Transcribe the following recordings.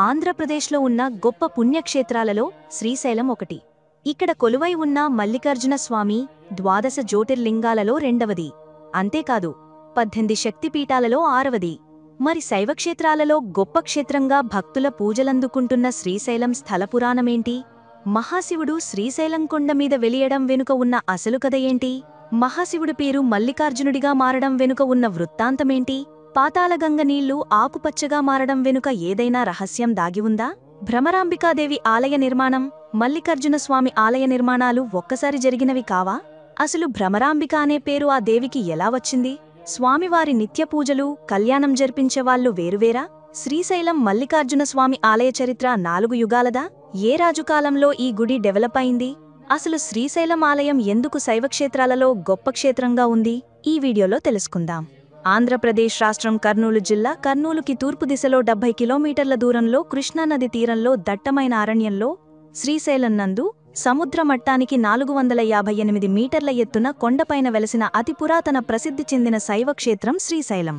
ఆంధ్రప్రదేశ్లో ఉన్న గొప్ప పుణ్యక్షేత్రాలలో శ్రీశైలం ఒకటి. ఇక్కడ కొలువై ఉన్న మల్లికార్జున స్వామి ద్వాదశ జ్యోతిర్లింగాలలో రెండవది. అంతేకాదు 18 శక్తిపీఠాలలో ఆరవది. మరి శైవక్షేత్రాలలో గొప్ప క్షేత్రంగా భక్తుల పూజలందుకుంటున్న శ్రీశైలం స్థలపురాణమేంటి? మహాశివుడు శ్రీశైలం కొండమీద వెలియడం వెనుక ఉన్న అసలు కథ ఏంటి? మహాశివుడి పేరు మల్లికార్జునుడిగా మారడం వెనుక ఉన్న వృత్తాంతమేంటి? పాతాళగంగ నీళ్లు ఆకుపచ్చగా మారడం వెనుక ఏదైనా రహస్యం దాగి ఉందా? భ్రమరాంబికాదేవి ఆలయ నిర్మాణం, మల్లికార్జున స్వామి ఆలయ నిర్మాణాలు ఒక్కసారి జరిగినవి కావా? అసలు భ్రమరాంబిక అనే పేరు ఆ దేవికి ఎలా వచ్చింది? స్వామివారి నిత్య పూజలు, కళ్యాణం జరిపించేవాళ్లు వేరువేరా? శ్రీశైలం మల్లికార్జున స్వామి ఆలయ చరిత్ర 4 యుగాలదా? ఏ రాజుకాలంలో ఈ గుడి డెవలప్ అయింది? అసలు శ్రీశైలం ఆలయం ఎందుకు శైవక్షేత్రాలలో గొప్ప క్షేత్రంగా ఉంది? ఈ వీడియోలో తెలుసుకుందాం. ఆంధ్రప్రదేశ్ రాష్ట్రం కర్నూలు జిల్లా కర్నూలుకి తూర్పు దిశలో 70 కిలోమీటర్ల దూరంలో కృష్ణానది తీరంలో దట్టమైన అరణ్యంలో శ్రీశైలం నందు సముద్ర మట్టానికి 458 మీటర్ల ఎత్తున కొండపైన వెలసిన అతి పురాతన ప్రసిద్ధి చెందిన శైవక్షేత్రం శ్రీశైలం.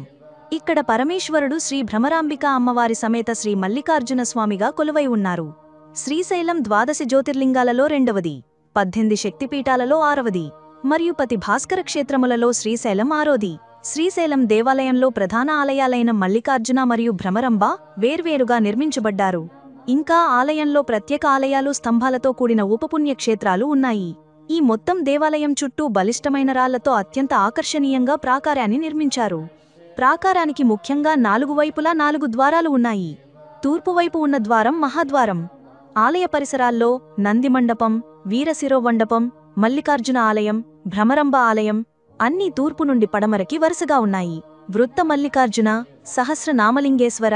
ఇక్కడ పరమేశ్వరుడు శ్రీ భ్రమరాంబిక అమ్మవారి సమేత శ్రీ మల్లికార్జున స్వామిగా కొలువై ఉన్నారు. శ్రీశైలం ద్వాదశ జ్యోతిర్లింగాలలో రెండవది, 18 శక్తిపీఠాలలో ఆరవది మరియు పతి భాస్కర క్షేత్రములలో శ్రీశైలం ఆరోది. శ్రీశైలం దేవాలయంలో ప్రధాన ఆలయాలైన మల్లికార్జున మరియు భ్రమరంబ వేర్వేరుగా నిర్మించబడ్డారు. ఇంకా ఆలయంలో ప్రత్యేక ఆలయాలు, స్తంభాలతో కూడిన ఉపపుణ్యక్షేత్రాలు ఉన్నాయి. ఈ మొత్తం దేవాలయం చుట్టూ బలిష్టమైన రాళ్లతో అత్యంత ఆకర్షణీయంగా ప్రాకారాన్ని నిర్మించారు. ప్రాకారానికి ముఖ్యంగా 4 వైపులా 4 ద్వారాలు ఉన్నాయి. తూర్పువైపు ఉన్న ద్వారం మహాద్వారం. ఆలయ పరిసరాల్లో నందిమండపం, వీరశిరోమండపం, మల్లికార్జున ఆలయం, భ్రమరంబ ఆలయం అన్నీ తూర్పు నుండి పడమరకి వరుసగా ఉన్నాయి. వృత్త మల్లికార్జున, సహస్రనామలింగేశ్వర,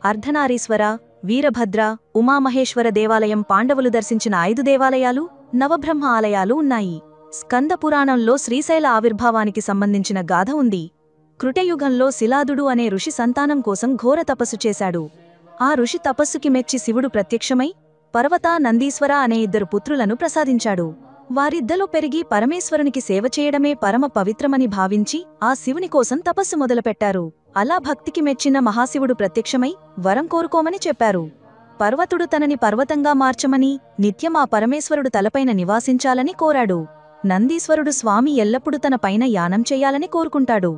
అర్ధనారీశ్వర, వీరభద్ర, ఉమామహేశ్వర దేవాలయం, పాండవులు దర్శించిన 5 దేవాలయాలు, నవబ్రహ్మ ఆలయాలు ఉన్నాయి. స్కంద పురాణంలో శ్రీశైల ఆవిర్భావానికి సంబంధించిన గాథ ఉంది. కృతయుగంలో శిలాదుడు అనే ఋషి సంతానం కోసం ఘోర తపస్సు చేశాడు. ఆ ఋషి తపస్సుకి మెచ్చి శివుడు ప్రత్యక్షమై పర్వత, నందీశ్వర అనే 2 పుత్రులను ప్రసాదించాడు. వారిద్దరూ పెరిగి పరమేశ్వరునికి సేవ చేయడమే పరమ పవిత్రమని భావించి ఆ శివుని కోసం తపస్సు మొదలుపెట్టారు. అలా భక్తికి మెచ్చిన మహాశివుడు ప్రత్యక్షమై వరం కోరుకోమని చెప్పారు. పర్వతుడు తనని పర్వతంగా మార్చమని, నిత్యం ఆ పరమేశ్వరుడు తలపైన నివాసించాలని కోరాడు. నందీశ్వరుడు స్వామి ఎల్లప్పుడూ తన పైన యానం చెయ్యాలని కోరుకుంటాడు.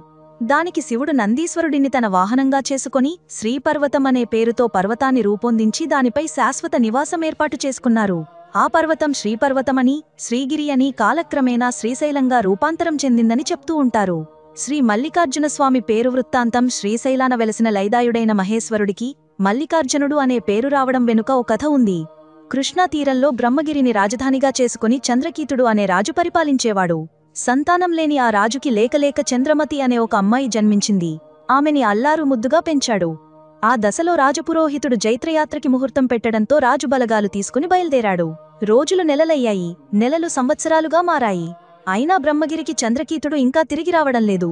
దానికి శివుడు నందీశ్వరుడిని తన వాహనంగా చేసుకుని శ్రీపర్వతం అనే పేరుతో పర్వతాన్ని రూపొందించి దానిపై శాశ్వత నివాసం ఏర్పాటు చేసుకున్నారు. ఆ పర్వతం శ్రీపర్వతమని, శ్రీగిరి అని కాలక్రమేణా శ్రీశైలంగా రూపాంతరం చెందిందని చెప్తూ ఉంటారు. శ్రీ మల్లికార్జున స్వామి పేరు వృత్తాంతం శ్రీశైలాన వెలసిన లైదాయుడైన మహేశ్వరుడికి మల్లికార్జునుడు అనే పేరు రావడం వెనుక ఓ కథ ఉంది. కృష్ణా తీరంలో బ్రహ్మగిరిని రాజధానిగా చేసుకుని చంద్రకీతుడు అనే రాజు పరిపాలించేవాడు. సంతానం లేని ఆ రాజుకి లేకలేక చంద్రమతి అనే ఒక అమ్మాయి జన్మించింది. ఆమెని అల్లారు ముద్దుగా పెంచాడు. ఆ దశలో రాజపురోహితుడు జైత్రయాత్రకి ముహూర్తం పెట్టడంతో రాజు బలగాలు తీసుకుని బయల్దేరాడు. రోజులు నెలలయ్యాయి, నెలలు సంవత్సరాలుగా మారాయి. అయినా బ్రహ్మగిరికి చంద్రకీతుడు ఇంకా తిరిగి రావడం లేదు.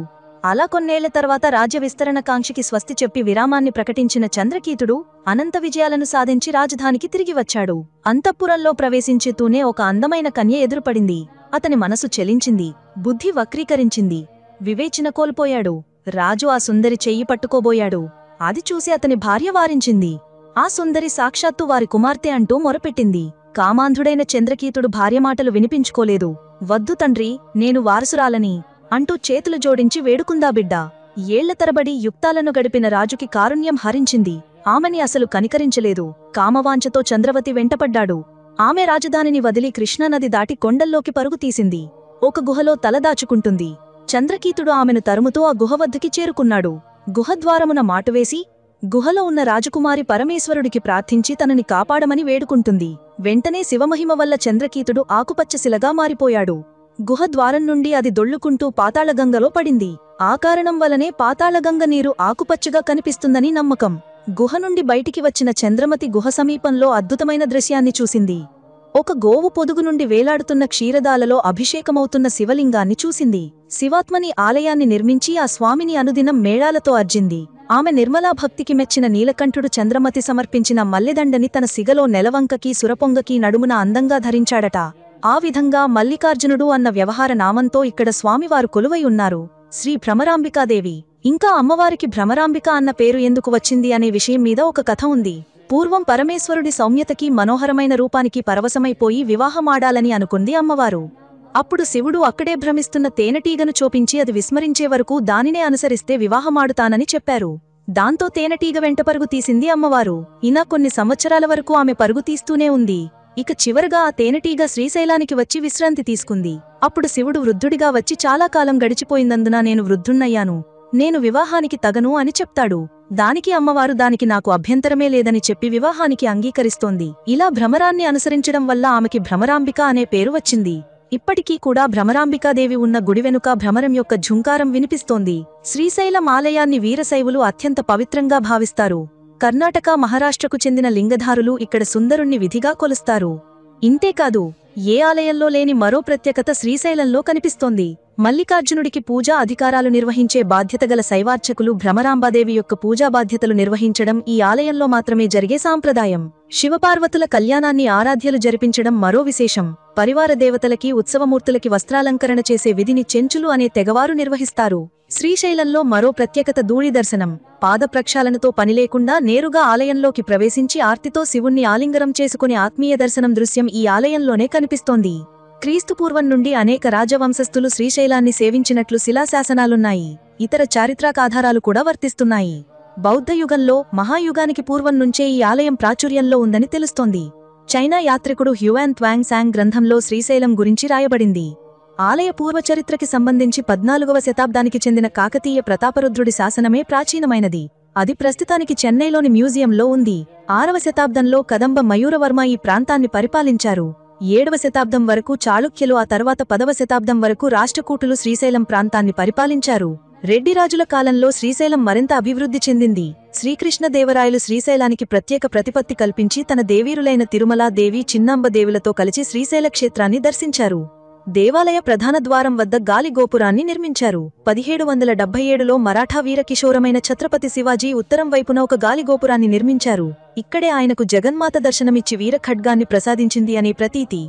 అలా కొన్నేళ్ల తర్వాత రాజ్య విస్తరణ కాంక్షకి స్వస్తి చెప్పి విరామాన్ని ప్రకటించిన చంద్రకీతుడు అనంత విజయాలను సాధించి రాజధానికి తిరిగి వచ్చాడు. అంతఃపురంలో ప్రవేశించేతూనే ఒక అందమైన కన్య ఎదురుపడింది. అతని మనసు చెలించింది, బుద్ధి వక్రీకరించింది, వివేచన కోల్పోయాడు. రాజు ఆ సుందరి చెయ్యి పట్టుకోబోయాడు. అది చూసి అతని భార్య వారించింది. ఆ సుందరి సాక్షాత్తు వారి కుమార్తె అంటూ మొరపెట్టింది. కామాంధుడైన చంద్రకీతుడు భార్య మాటలు వినిపించుకోలేదు. వద్దు తండ్రి, నేను వారసురాలని అంటూ చేతులు జోడించి వేడుకుందా బిడ్డా. ఏళ్ల తరబడి యుక్తాలను గడిపిన రాజుకి కారుణ్యం హరించింది. ఆమెని అసలు కనికరించలేదు. కామవాంఛతో చంద్రవతి వెంటపడ్డాడు. ఆమె రాజధానిని వదిలి కృష్ణానది దాటి కొండల్లోకి పరుగు తీసింది. ఒక గుహలో తలదాచుకుంటుంది. చంద్రకీతుడు ఆమెను తరుముతూ ఆ గుహ వద్దకి చేరుకున్నాడు. గుహద్వారమున మాటువేసి గుహలో ఉన్న రాజకుమారి పరమేశ్వరుడికి ప్రార్థించి తనని కాపాడమని వేడుకుంటుంది. వెంటనే శివమహిమ వల్ల చంద్రకీతుడు ఆకుపచ్చశిలగా మారిపోయాడు. గుహద్వారం నుండి అది దొళ్లుకుంటూ పాతాళగంగలో పడింది. ఆ కారణం వలనే పాతాళగంగ నీరు ఆకుపచ్చగా కనిపిస్తుందని నమ్మకం. గుహ నుండి బయటికి వచ్చిన చంద్రమతి గుహ సమీపంలో అద్భుతమైన దృశ్యాన్ని చూసింది. ఒక గోవు పొదుగు నుండి వేలాడుతున్న క్షీరదాలలో అభిషేకమవుతున్న శివలింగాన్ని చూసింది. శివాత్మని ఆలయాన్ని నిర్మించి ఆ స్వామిని అనుదినం మేళాలతో అర్జింది. ఆమె నిర్మలా భక్తికి మెచ్చిన నీలకంఠుడు చంద్రమతి సమర్పించిన మల్లెదండని తన సిగలో నెలవంకకి సురపొంగకి నడుమున అందంగా ధరించాడట. ఆ విధంగా మల్లికార్జునుడు అన్న వ్యవహార నామంతో ఇక్కడ స్వామివారు కొలువై ఉన్నారు. శ్రీ భ్రమరాంబికాదేవి. ఇంకా అమ్మవారికి భ్రమరాంబిక అన్న పేరు ఎందుకు వచ్చింది అనే విషయం మీద ఒక కథ ఉంది. పూర్వం పరమేశ్వరుడి సౌమ్యతకి మనోహరమైన రూపానికి పరవశమైపోయి వివాహమాడాలని అనుకుంది అమ్మవారు. అప్పుడు శివుడు అక్కడే భ్రమిస్తున్న తేనెటీగను చూపించి అది విస్మరించే వరకు దానినే అనుసరిస్తే వివాహమాడుతానని చెప్పారు. దాంతో తేనెటీగ వెంట పరుగు తీసింది అమ్మవారు. ఇలా కొన్ని సంవత్సరాల వరకు ఆమె పరుగు తీస్తూనే ఉంది. ఇక చివరగా ఆ తేనెటీగ శ్రీశైలానికి వచ్చి విశ్రాంతి తీసుకుంది. అప్పుడు శివుడు వృద్ధుడిగా వచ్చి చాలా కాలం గడిచిపోయిందందున నేను వృద్ధున్నయ్యాను, నేను వివాహానికి తగను అని చెప్తాడు. దానికి అమ్మవారు దానికి నాకు అభ్యంతరమే లేదని చెప్పి వివాహానికి అంగీకరిస్తోంది. ఇలా భ్రమరాన్ని అనుసరించడం వల్ల ఆమెకి భ్రమరాంబిక అనే పేరు వచ్చింది. ఇప్పటికీ కూడా భ్రమరాంబికాదేవి ఉన్న గుడి వెనుక భ్రమరం యొక్క ఝుంకారం వినిపిస్తోంది. శ్రీశైలం ఆలయాన్ని వీరశైవులు అత్యంత పవిత్రంగా భావిస్తారు. కర్ణాటక, మహారాష్ట్రకు చెందిన లింగధారులు ఇక్కడ సుందరుణ్ణి విధిగా కొలుస్తారు. ఇంతేకాదు, ఏ ఆలయంలో లేని మరో ప్రత్యేకత శ్రీశైలంలో కనిపిస్తోంది. మల్లికార్జునుడికి పూజా అధికారాలు నిర్వహించే బాధ్యతగల శైవార్చకులు భ్రమరాంబాదేవి యొక్క పూజా బాధ్యతలు నిర్వహించడం ఈ ఆలయంలో మాత్రమే జరిగే సాంప్రదాయం. శివపార్వతుల కళ్యాణాన్ని ఆరాధ్యలు జరిపించడం మరో విశేషం. పరివార దేవతలకి, ఉత్సవమూర్తులకి వస్త్రాలంకరణ చేసే విధిని చెంచులు అనే తెగవారు నిర్వహిస్తారు. శ్రీశైలంలో మరో ప్రత్యేకత ధూళి దర్శనం. పాద ప్రక్షాళనతో పనిలేకుండా నేరుగా ఆలయంలోకి ప్రవేశించి ఆర్తితో శివుణ్ణి ఆలింగనం చేసుకునే ఆత్మీయ దర్శనం దృశ్యం ఈ ఆలయంలోనే కనిపిస్తోంది. క్రీస్తుపూర్వం నుండి అనేక రాజవంశస్థులు శ్రీశైలాన్ని సేవించినట్లు శిలాశాసనాలున్నాయి. ఇతర చారిత్రకాధారాలు కూడా వర్తిస్తున్నాయి. బౌద్ధయుగంలో, మహాయుగానికి పూర్వం నుంచే ఈ ఆలయం ప్రాచుర్యంలో ఉందని తెలుస్తోంది. చైనా యాత్రికుడు హ్యువాన్ త్వాంగ్ సాంగ్ గ్రంథంలో శ్రీశైలం గురించి రాయబడింది. ఆలయ పూర్వచరిత్రకి సంబంధించి 14వ శతాబ్దానికి చెందిన కాకతీయ ప్రతాపరుద్రుడి శాసనమే ప్రాచీనమైనది. అది ప్రస్తుతానికి చెన్నైలోని మ్యూజియంలో ఉంది. 6వ శతాబ్దంలో కదంబ మయూరవర్మ ఈ ప్రాంతాన్ని పరిపాలించారు. 7వ శతాబ్దం వరకు చాళుక్యులు, ఆ తర్వాత 10వ శతాబ్దం వరకు రాష్ట్రకూటులు శ్రీశైలం ప్రాంతాన్ని పరిపాలించారు. రెడ్డి రాజుల కాలంలో శ్రీశైలం మరింత అభివృద్ధి చెందింది. శ్రీకృష్ణదేవరాయలు శ్రీశైలానికి ప్రత్యేక ప్రతిపత్తి కల్పించి తన దేవీరులైన తిరుమల దేవి, చిన్నాంబ దేవులతో కలిసి శ్రీశైల క్షేత్రాన్ని దర్శించారు. దేవాలయ ప్రధాన ద్వారం వద్ద గాలి గోపురాన్ని నిర్మించారు. 1777లో మరాఠా వీరకిషోరమైన ఛత్రపతి శివాజీ ఉత్తరం వైపున ఒక గాలి గోపురాన్ని నిర్మించారు. ఇక్కడే ఆయనకు జగన్మాత దర్శనమిచ్చి వీర ఖడ్గాన్ని ప్రసాదించింది అనే ప్రతీతి.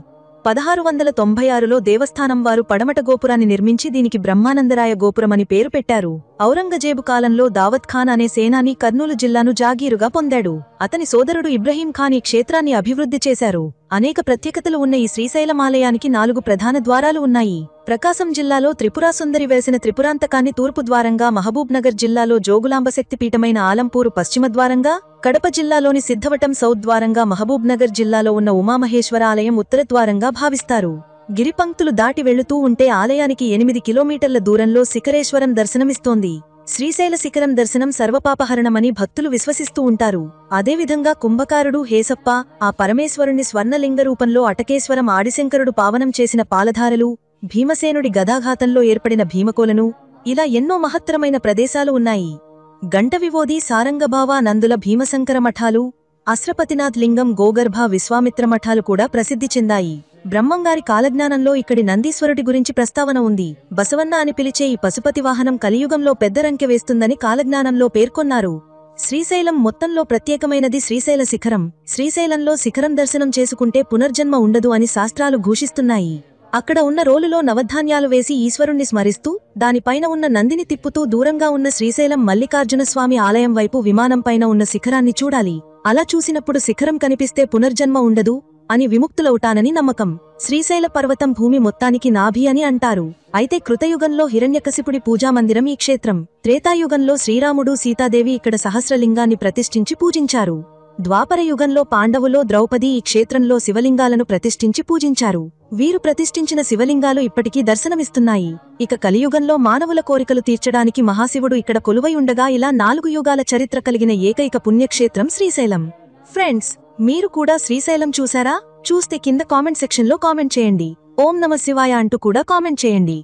1696లో దేవస్థానం వారు పడమట గోపురాన్ని నిర్మించి దీనికి బ్రహ్మానందరాయ గోపురమని పేరు పెట్టారు. ఔరంగజేబు కాలంలో దావత్ ఖాన్ అనే సేనాని కర్నూలు జిల్లాను జాగీరుగా పొందాడు. అతని సోదరుడు ఇబ్రహీం ఖాన్ ఈ క్షేత్రాన్ని అభివృద్ధి చేశారు. అనేక ప్రత్యేకతలు ఉన్న ఈ శ్రీశైలమాలయానికి 4 ప్రధాన ద్వారాలు ఉన్నాయి. ప్రకాశం జిల్లాలో త్రిపురాసుందరి వెలిసిన త్రిపురాంతకాన్ని తూర్పు ద్వారంగా, మహబూబ్ నగర్ జిల్లాలో జోగులాంబ శక్తిపీఠమైన ఆలంపూరు పశ్చిమ ద్వారంగా, కడప జిల్లాలోని సిద్ధవటం సౌత్ ద్వారంగా, మహబూబ్ నగర్ జిల్లాలో ఉన్న ఉమామహేశ్వర ఆలయం ఉత్తర ద్వారంగా భావిస్తారు. గిరిపంక్తులు దాటి వెళుతూ ఉంటే ఆలయానికి 8 కిలోమీటర్ల దూరంలో శిఖరేశ్వరం దర్శనమిస్తోంది. శ్రీశైల శిఖరం దర్శనం సర్వపాపహరణమని భక్తులు విశ్వసిస్తూ ఉంటారు. అదేవిధంగా కుంభకారుడు హేసప్ప, ఆ పరమేశ్వరుణ్ణి స్వర్ణలింగ రూపంలో అటకేశ్వరం ఆదిశంకరుడు పావనం చేసిన పాలధారలు, భీమసేనుడి గదాఘాతంలో ఏర్పడిన భీమకోలను, ఇలా ఎన్నో మహత్తరమైన ప్రదేశాలు ఉన్నాయి. గంటవివోది, సారంగభావ, నందుల భీమశంకర మఠాలు, అశ్రపతినాథ్ లింగం, గోగర్భ, విశ్వామిత్ర మఠాలు కూడా ప్రసిద్ధి చెందాయి. బ్రహ్మంగారి కాలజ్ఞానంలో ఇక్కడి నందీశ్వరుడి గురించి ప్రస్తావన ఉంది. బసవన్న అని పిలిచే ఈ పశుపతి వాహనం కలియుగంలో పెద్ద రంకె వేస్తుందని కాలజ్ఞానంలో పేర్కొన్నారు. శ్రీశైలం మొత్తంలో ప్రత్యేకమైనది శ్రీశైల శిఖరం. శ్రీశైలంలో శిఖరం దర్శనం చేసుకుంటే పునర్జన్మ ఉండదు అని శాస్త్రాలు ఘోషిస్తున్నాయి. అక్కడ ఉన్న రోలులో నవధాన్యాలు వేసి ఈశ్వరుణ్ణి స్మరిస్తూ, దానిపైన ఉన్న నందిని తిప్పుతూ దూరంగా ఉన్న శ్రీశైలం మల్లికార్జునస్వామి ఆలయం వైపు విమానంపైన ఉన్న శిఖరాన్ని చూడాలి. అలా చూసినప్పుడు శిఖరం కనిపిస్తే పునర్జన్మ ఉండదు అని విముక్తులవుతానని నమ్మకం. శ్రీశైల పర్వతం భూమి మొత్తానికి నాభి అని అంటారు. అయితే కృతయుగంలో హిరణ్యకశిపుడి పూజామందిరం ఈ క్షేత్రం. త్రేతాయుగంలో శ్రీరాముడు, సీతాదేవి ఇక్కడ సహస్రలింగాన్ని ప్రతిష్ఠించి పూజించారు. ద్వాపర యుగంలో పాండవులో ద్రౌపది ఈ క్షేత్రంలో శివలింగాలను ప్రతిష్ఠించి పూజించారు. వీరు ప్రతిష్ఠించిన శివలింగాలు ఇప్పటికీ దర్శనమిస్తున్నాయి. ఇక కలియుగంలో మానవుల కోరికలు తీర్చడానికి మహాశివుడు ఇక్కడ కొలువై ఉండగా ఇలా 4 యుగాల చరిత్ర కలిగిన ఏకైక పుణ్యక్షేత్రం శ్రీశైలం. ఫ్రెండ్స్, మీరు కూడా శ్రీశైలం చూసారా? చూస్తే కింద కామెంట్ సెక్షన్లో కామెంట్ చేయండి. ఓం నమ శివాయ అంటూ కూడా కామెంట్ చేయండి.